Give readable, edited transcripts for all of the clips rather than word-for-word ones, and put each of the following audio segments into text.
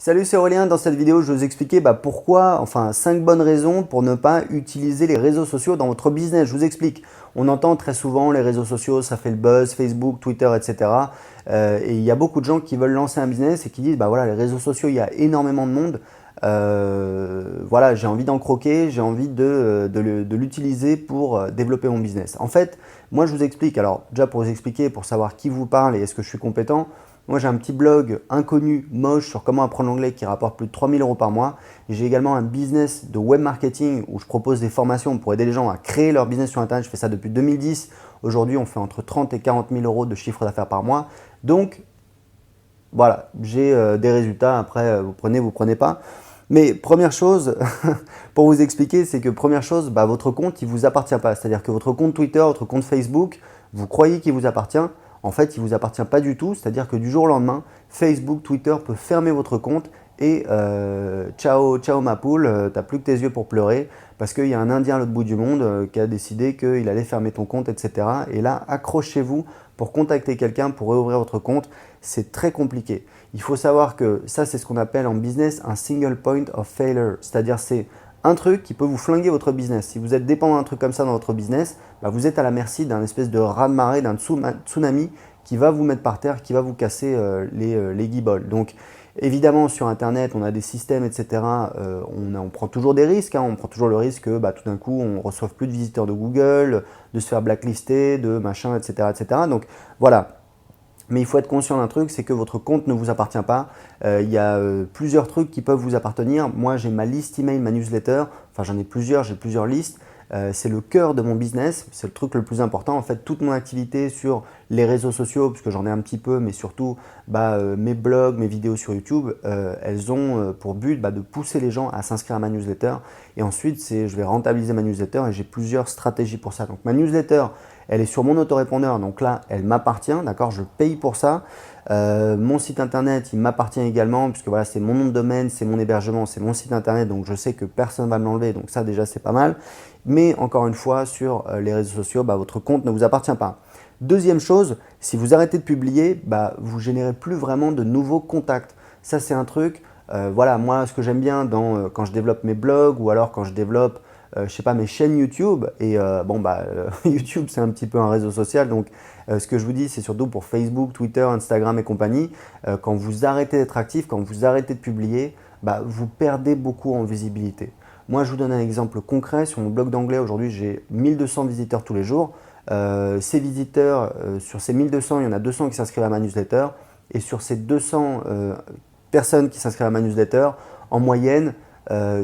Salut, c'est Aurélien. Dans cette vidéo, je vais vous expliquer pourquoi, enfin 5 bonnes raisons pour ne pas utiliser les réseaux sociaux dans votre business. Je vous explique. On entend très souvent les réseaux sociaux, ça fait le buzz, Facebook, Twitter, etc. Et il y a beaucoup de gens qui veulent lancer un business et qui disent voilà, les réseaux sociaux, il y a énormément de monde. Voilà, j'ai envie d'en croquer, j'ai envie de l'utiliser pour développer mon business. En fait, moi je vous explique. Alors déjà pour vous expliquer, pour savoir qui vous parle et est-ce que je suis compétent. Moi, j'ai un petit blog inconnu, moche, sur comment apprendre l'anglais qui rapporte plus de 3 000 € par mois. J'ai également un business de web marketing où je propose des formations pour aider les gens à créer leur business sur Internet. Je fais ça depuis 2010. Aujourd'hui, on fait entre 30 et 40 000 € de chiffre d'affaires par mois. Donc, voilà, j'ai des résultats. Après, vous prenez pas. Mais première chose, pour vous expliquer, c'est que première chose, votre compte, il ne vous appartient pas. C'est-à-dire que votre compte Twitter, votre compte Facebook, vous croyez qu'il vous appartient. En fait, il ne vous appartient pas du tout. C'est-à-dire que du jour au lendemain, Facebook, Twitter peut fermer votre compte et ciao, ciao ma poule, t'as plus que tes yeux pour pleurer parce qu'il y a un Indien à l'autre bout du monde qui a décidé qu'il allait fermer ton compte, etc. Et là, accrochez-vous pour contacter quelqu'un, pour réouvrir votre compte. C'est très compliqué. Il faut savoir que ça, c'est ce qu'on appelle en business un single point of failure. C'est-à-dire c'est un truc qui peut vous flinguer votre business. Si vous êtes dépendant d'un truc comme ça dans votre business, vous êtes à la merci d'un espèce de raz-de-marée, d'un tsunami qui va vous mettre par terre, qui va vous casser les guibolles. Donc évidemment sur Internet, on a des systèmes, etc. On prend toujours des risques. On prend toujours le risque que tout d'un coup, on ne reçoive plus de visiteurs de Google, de se faire blacklister, de machin, etc. etc. Donc voilà. Mais il faut être conscient d'un truc, c'est que votre compte ne vous appartient pas. Il y a plusieurs trucs qui peuvent vous appartenir. Moi, j'ai ma liste email, ma newsletter. Enfin, j'en ai plusieurs, j'ai plusieurs listes. C'est le cœur de mon business, c'est le truc le plus important. En fait, toute mon activité sur les réseaux sociaux, puisque j'en ai un petit peu, mais surtout mes blogs, mes vidéos sur YouTube, elles ont pour but de pousser les gens à s'inscrire à ma newsletter. Et ensuite, je vais rentabiliser ma newsletter et j'ai plusieurs stratégies pour ça. Donc ma newsletter, elle est sur mon autorépondeur, donc là, elle m'appartient, d'accord, je paye pour ça. Mon site internet, il m'appartient également, puisque voilà, c'est mon nom de domaine, c'est mon hébergement, c'est mon site internet, donc je sais que personne ne va me l'enlever, donc ça déjà c'est pas mal. Mais encore une fois, sur les réseaux sociaux, votre compte ne vous appartient pas. Deuxième chose, si vous arrêtez de publier, vous ne générez plus vraiment de nouveaux contacts. Ça c'est un truc, voilà, moi ce que j'aime bien quand je développe mes blogs ou alors quand je développe je sais pas, mes chaînes YouTube. Et YouTube, c'est un petit peu un réseau social. Donc, ce que je vous dis, c'est surtout pour Facebook, Twitter, Instagram et compagnie. Quand vous arrêtez d'être actif, quand vous arrêtez de publier, vous perdez beaucoup en visibilité. Moi, je vous donne un exemple concret. Sur mon blog d'anglais, aujourd'hui, j'ai 1200 visiteurs tous les jours. Ces visiteurs, sur ces 1200, il y en a 200 qui s'inscrivent à ma newsletter. Et sur ces 200 personnes qui s'inscrivent à ma newsletter, en moyenne,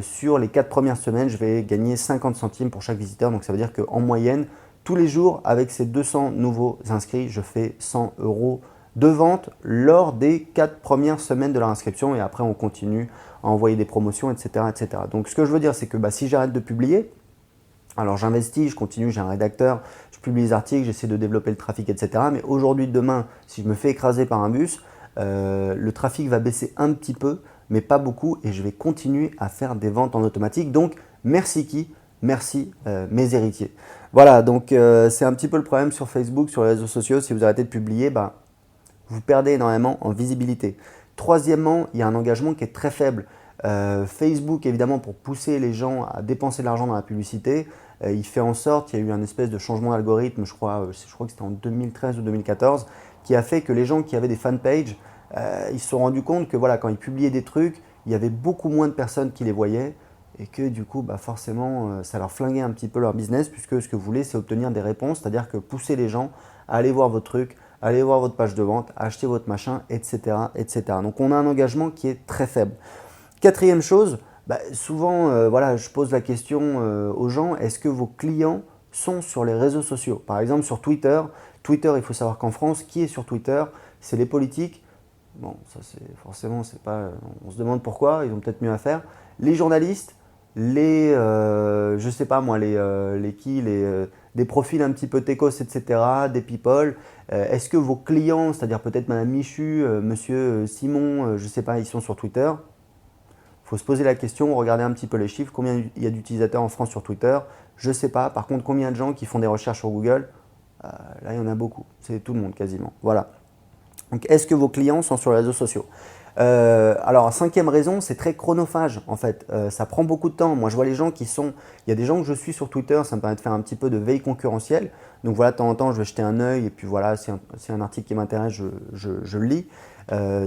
sur les 4 premières semaines, je vais gagner 50 centimes pour chaque visiteur. Donc ça veut dire qu'en moyenne, tous les jours, avec ces 200 nouveaux inscrits, je fais 100 € de vente lors des 4 premières semaines de leur inscription. Et après, on continue à envoyer des promotions, etc. etc. Donc ce que je veux dire, c'est que si j'arrête de publier, alors j'investis, je continue, j'ai un rédacteur, je publie les articles, j'essaie de développer le trafic, etc. Mais aujourd'hui, demain, si je me fais écraser par un bus, le trafic va baisser un petit peu, mais pas beaucoup, et je vais continuer à faire des ventes en automatique. Donc, merci qui? Merci mes héritiers. Voilà, donc c'est un petit peu le problème sur Facebook, sur les réseaux sociaux. Si vous arrêtez de publier, vous perdez énormément en visibilité. Troisièmement, il y a un engagement qui est très faible. Facebook, évidemment, pour pousser les gens à dépenser de l'argent dans la publicité, il fait en sorte, il y a eu un espèce de changement d'algorithme, je crois que c'était en 2013 ou 2014, qui a fait que les gens qui avaient des fanpages, ils se sont rendus compte que voilà, quand ils publiaient des trucs, il y avait beaucoup moins de personnes qui les voyaient et que du coup, forcément, ça leur flinguait un petit peu leur business puisque ce que vous voulez, c'est obtenir des réponses, c'est-à-dire que pousser les gens à aller voir votre truc, à aller voir votre page de vente, à acheter votre machin, etc., etc. Donc, on a un engagement qui est très faible. Quatrième chose, souvent, voilà, je pose la question aux gens, est-ce que vos clients sont sur les réseaux sociaux? Par exemple, sur Twitter. Twitter, il faut savoir qu'en France, qui est sur Twitter? C'est les politiques. Bon, ça c'est forcément, c'est pas, on se demande pourquoi, ils ont peut-être mieux à faire. Les journalistes, je sais pas moi, des profils un petit peu techos, etc., des people. Est-ce que vos clients, c'est-à-dire peut-être Madame Michu, Monsieur Simon, je sais pas, ils sont sur Twitter? Il faut se poser la question, regarder un petit peu les chiffres, combien il y a d'utilisateurs en France sur Twitter, je ne sais pas. Par contre, combien de gens qui font des recherches sur Google? Là, il y en a beaucoup, c'est tout le monde quasiment. Voilà. Donc, est-ce que vos clients sont sur les réseaux sociaux? Alors, cinquième raison, c'est très chronophage en fait. Ça prend beaucoup de temps. Moi, je vois les gens qui sont… Il y a des gens que je suis sur Twitter, ça me permet de faire un petit peu de veille concurrentielle. Donc voilà, de temps en temps, je vais jeter un œil et puis voilà, si un article qui m'intéresse, je le lis.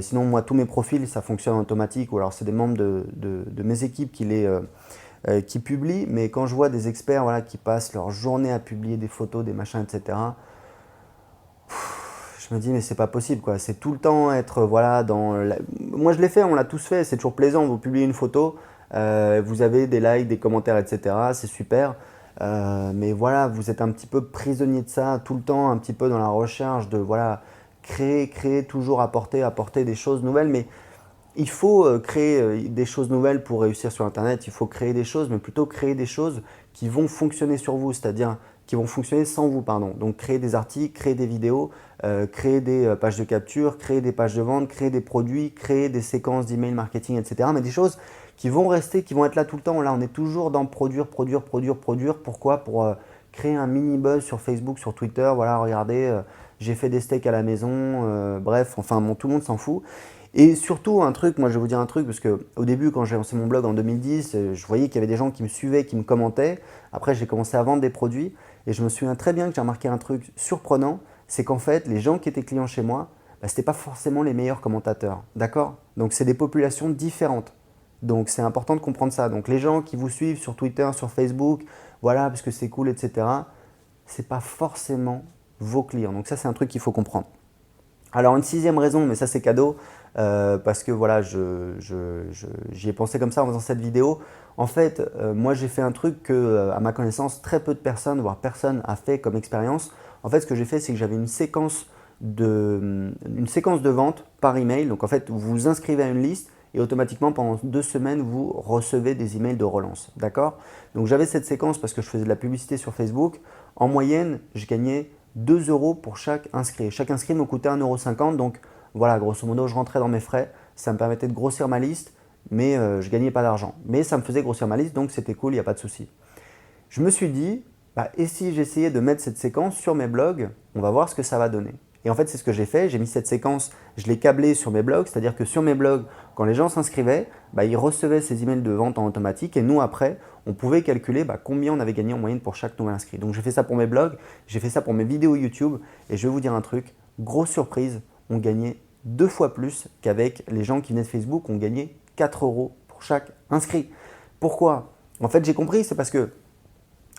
Sinon, moi, tous mes profils, ça fonctionne en automatique ou alors c'est des membres de mes équipes qui publient. Mais quand je vois des experts voilà, qui passent leur journée à publier des photos, des machins, etc., je me dis mais c'est pas possible quoi, c'est tout le temps être voilà moi je l'ai fait, on l'a tous fait, c'est toujours plaisant, vous publiez une photo, vous avez des likes, des commentaires, etc. C'est super, mais voilà, vous êtes un petit peu prisonnier de ça, tout le temps un petit peu dans la recherche de voilà, créer, toujours apporter des choses nouvelles, mais il faut créer des choses nouvelles pour réussir sur Internet, il faut créer des choses, mais plutôt créer des choses qui vont fonctionner sur vous, c'est-à-dire qui vont fonctionner sans vous, pardon. Donc créer des articles, créer des vidéos, créer des pages de capture, créer des pages de vente, créer des produits, créer des séquences d'email marketing, etc. Mais des choses qui vont rester, qui vont être là tout le temps. Là, on est toujours dans produire. Pourquoi? Pour créer un mini buzz sur Facebook, sur Twitter. Voilà, regardez, j'ai fait des steaks à la maison. Bref, enfin, bon, tout le monde s'en fout. Et surtout, un truc, moi je vais vous dire un truc, parce qu'au début, quand j'ai lancé mon blog en 2010, je voyais qu'il y avait des gens qui me suivaient, qui me commentaient. Après, j'ai commencé à vendre des produits et je me souviens très bien que j'ai remarqué un truc surprenant, c'est qu'en fait, les gens qui étaient clients chez moi, bah, ce n'étaient pas forcément les meilleurs commentateurs. D'accord? Donc, c'est des populations différentes. Donc, c'est important de comprendre ça. Donc, les gens qui vous suivent sur Twitter, sur Facebook, voilà, parce que c'est cool, etc., ce n'est pas forcément vos clients. Donc, ça, c'est un truc qu'il faut comprendre. Alors une sixième raison, mais ça c'est cadeau, parce que voilà, j'y ai pensé comme ça en faisant cette vidéo. En fait, moi j'ai fait un truc que, à ma connaissance, très peu de personnes, voire personne a fait comme expérience. En fait, ce que j'ai fait, c'est que j'avais une séquence de vente par email. Donc en fait, vous vous inscrivez à une liste et automatiquement pendant 2 semaines, vous recevez des emails de relance. D'accord? Donc j'avais cette séquence parce que je faisais de la publicité sur Facebook. En moyenne, je gagnais 2 euros pour chaque inscrit. Chaque inscrit me coûtait 1,50 €. Donc voilà, grosso modo, je rentrais dans mes frais. Ça me permettait de grossir ma liste, mais je ne gagnais pas d'argent. Mais ça me faisait grossir ma liste, donc c'était cool, il n'y a pas de souci. Je me suis dit, bah, et si j'essayais de mettre cette séquence sur mes blogs, on va voir ce que ça va donner. Et en fait, c'est ce que j'ai fait. J'ai mis cette séquence, je l'ai câblée sur mes blogs, c'est-à-dire que sur mes blogs, quand les gens s'inscrivaient, bah, ils recevaient ces emails de vente en automatique et nous, après, on pouvait calculer bah, combien on avait gagné en moyenne pour chaque nouvel inscrit. Donc, j'ai fait ça pour mes blogs, j'ai fait ça pour mes vidéos YouTube et je vais vous dire un truc, grosse surprise, on gagnait 2 fois plus qu'avec les gens qui venaient de Facebook, on gagnait 4 euros pour chaque inscrit. Pourquoi? En fait, j'ai compris, c'est parce que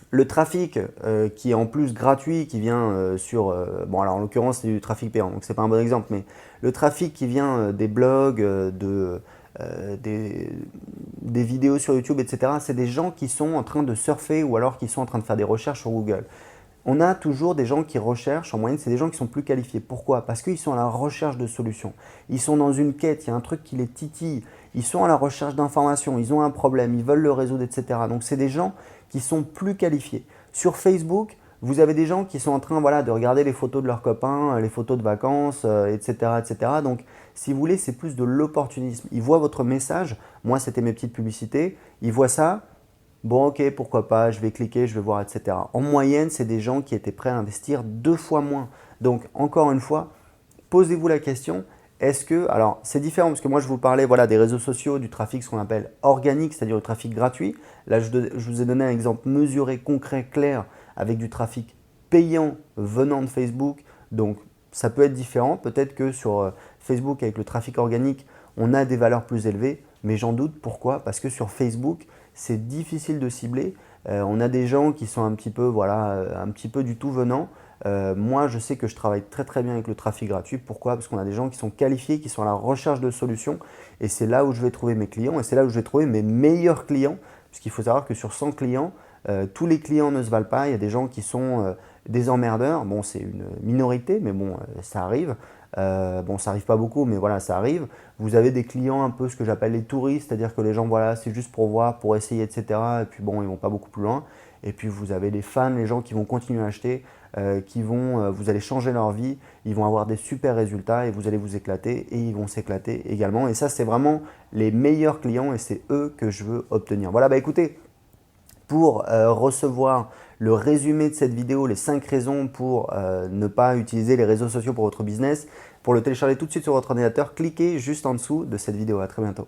le trafic qui est en plus gratuit, qui vient bon alors en l'occurrence c'est du trafic payant, donc c'est pas un bon exemple, mais le trafic qui vient des blogs, des vidéos sur YouTube, etc., c'est des gens qui sont en train de surfer ou alors qui sont en train de faire des recherches sur Google. On a toujours des gens qui recherchent, en moyenne, c'est des gens qui sont plus qualifiés. Pourquoi? Parce qu'ils sont à la recherche de solutions. Ils sont dans une quête, il y a un truc qui les titille. Ils sont à la recherche d'informations, ils ont un problème, ils veulent le résoudre, etc. Donc, c'est des gens qui sont plus qualifiés. Sur Facebook, vous avez des gens qui sont en train voilà, de regarder les photos de leurs copains, les photos de vacances, etc., etc. Donc, si vous voulez, c'est plus de l'opportunisme. Ils voient votre message. Moi, c'était mes petites publicités. Ils voient ça. Bon, ok, pourquoi pas, je vais cliquer, je vais voir, etc. En moyenne, c'est des gens qui étaient prêts à investir 2 fois moins. Donc, encore une fois, posez-vous la question, est-ce que… Alors, c'est différent parce que moi, je vous parlais voilà, des réseaux sociaux, du trafic, ce qu'on appelle organique, c'est-à-dire le trafic gratuit. Là, je vous ai donné un exemple mesuré, concret, clair, avec du trafic payant venant de Facebook. Donc, ça peut être différent. Peut-être que sur Facebook, avec le trafic organique, on a des valeurs plus élevées, mais j'en doute. Pourquoi? Parce que sur Facebook, c'est difficile de cibler. On a des gens qui sont un petit peu, voilà, un petit peu du tout venant. Moi, je sais que je travaille très très bien avec le trafic gratuit. Pourquoi? Parce qu'on a des gens qui sont qualifiés, qui sont à la recherche de solutions. Et c'est là où je vais trouver mes clients et c'est là où je vais trouver mes meilleurs clients. Parce qu'il faut savoir que sur 100 clients, tous les clients ne se valent pas. Il y a des gens qui sont des emmerdeurs. Bon, c'est une minorité, mais bon, ça arrive. Bon, ça arrive pas beaucoup, mais voilà, ça arrive. Vous avez des clients un peu ce que j'appelle les touristes, c'est-à-dire que les gens, voilà, c'est juste pour voir, pour essayer, etc. Et puis bon, ils vont pas beaucoup plus loin. Et puis vous avez les fans, les gens qui vont continuer à acheter, vous allez changer leur vie, ils vont avoir des super résultats et vous allez vous éclater et ils vont s'éclater également. Et ça, c'est vraiment les meilleurs clients et c'est eux que je veux obtenir. Voilà, bah écoutez, pour recevoir le résumé de cette vidéo, les 5 raisons pour ne pas utiliser les réseaux sociaux pour votre business, Pour le télécharger tout de suite sur votre ordinateur, cliquez juste en dessous de cette vidéo. À très bientôt.